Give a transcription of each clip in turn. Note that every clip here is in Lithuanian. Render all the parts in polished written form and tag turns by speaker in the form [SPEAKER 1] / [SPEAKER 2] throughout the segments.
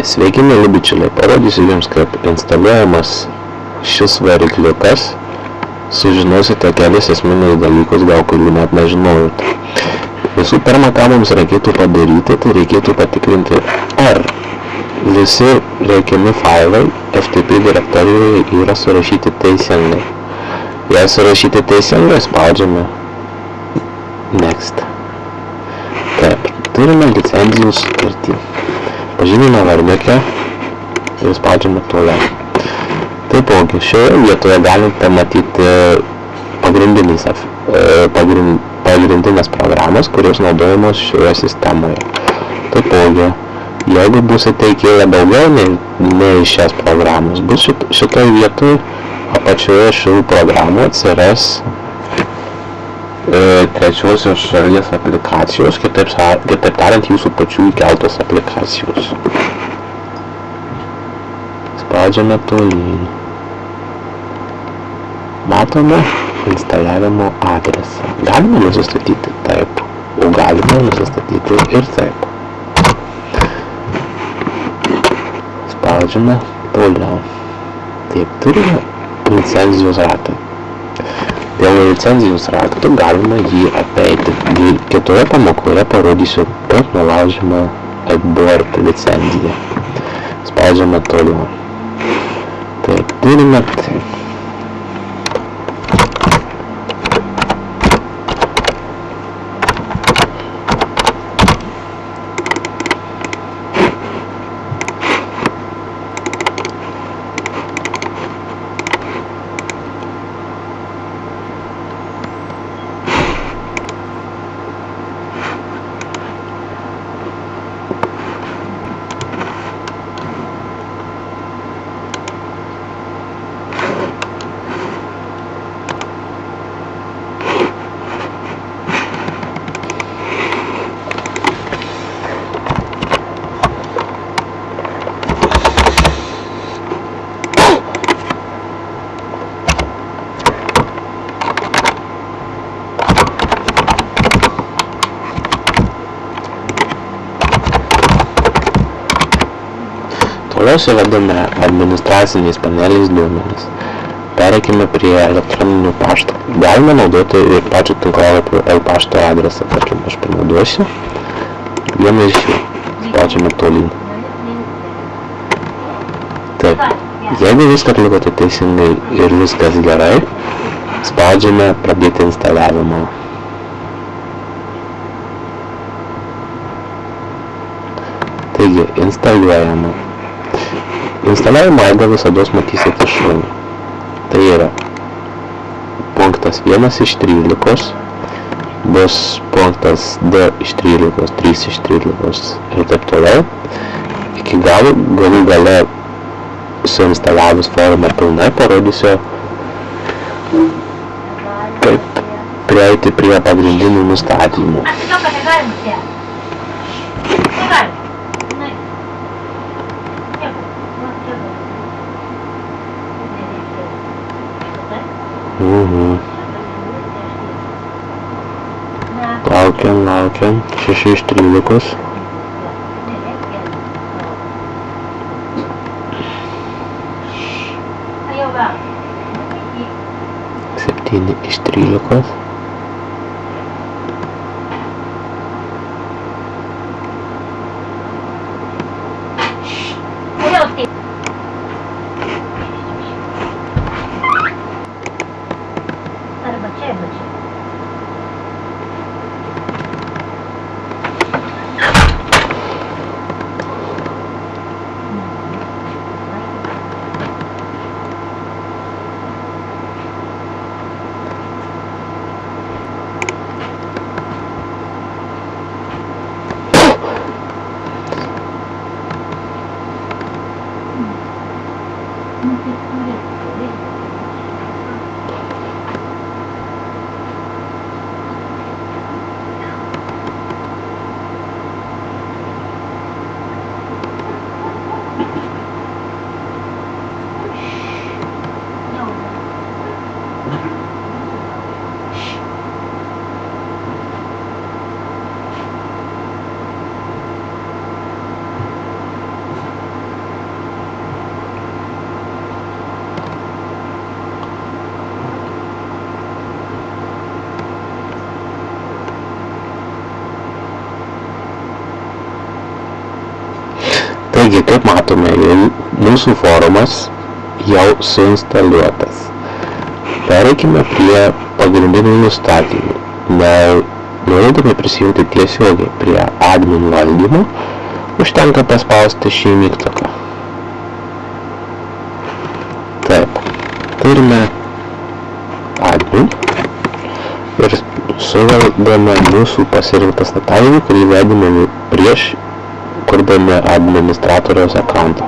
[SPEAKER 1] Sveiki, mieli bičiuliai, parodysiu jums, kaip instaliuojamas šis varikliukas. Sužinosite kelis esminius dalykus, gal kurių net nežinojote. Visų pirma, ką mums reikėtų padaryti, tai reikėtų patikrinti, ar visi reikiami failai FTP direktorijoje yra surašyti teisingai. Jei surašyti teisingai, spaudžiame Next. Taip, turime licenzijų sutartį. Pažymime vardiklę ir spaudžiame toliau. Taipogi, šioje vietoje galite matyti pagrindinės programos, kurios naudojamos šioje sistemoje. Taipogi, jeigu busite įkėlę daugiau nei šias programos, bus šitoje vietoje apačioje šių programų atsiras trečiosios šalies aplikacijos, kitaip tariant, jūsų pačių įkeltos aplikacijos. Spaudžiame tolyn. Matome instaliavimo adresą. Galime nusistatyti taip, o galime nusistatyti ir taip. Spaudžiame toliau. Taip, turime licenzijos ratą. Dėl licenzijos rakto galima jį apeiti. Kitoje pamokoje parodysiu, kaip nulaužiame abort licenciją. Spaudžiame toliau. Taip, turime taip. Toliau suvedame administraciniais paneliais duomenis. Pereikime prie elektroninių pašto. Galime naudoti ir pačio tinklalapio e-pašto adresą, tarkim, aš panaudosiu vieną iš jų. Spaudžiame tolyn. Taip, jeigu viską atlikote teisingai ir viskas gerai, spaudžiame pradėti instaliavimą. Taigi, instaliuojame. Instaliavimo eigą visados matysite šalia. Tai yra punktas 1 iš 13, bus punktas 2 iš 13, 3 iš 13 ir taip toliau. Iki galų gale suinstalavus formą pilnai parodysiu, kaip prieiti prie pagrindinių nustatymų. Laukiam, 6 iš 13. 7 iš 13. Taigi, kaip matome, jau mūsų forumas jau suinstaliuotas. Pereikime prie pagrindinių nustatymų. Norėdami prisijungti tiesiogiai prie admin valdymo, užtenka paspausti šį mygtuką. Taip, turime admin ir suvedame mūsų pasirinktą slaptažodį, kurį vedėme prieš kurdami administratoriaus akauntą.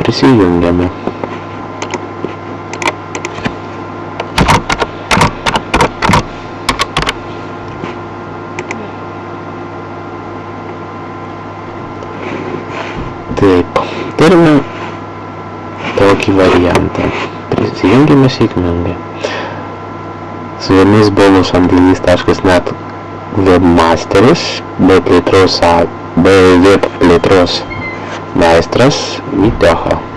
[SPEAKER 1] Prisijungiame. Taip, turime tokį variantą. Prisijungime sėkmingai. Su jumis buvo sandėlys.net webmasteris bei web plėtros meistras Vyteha.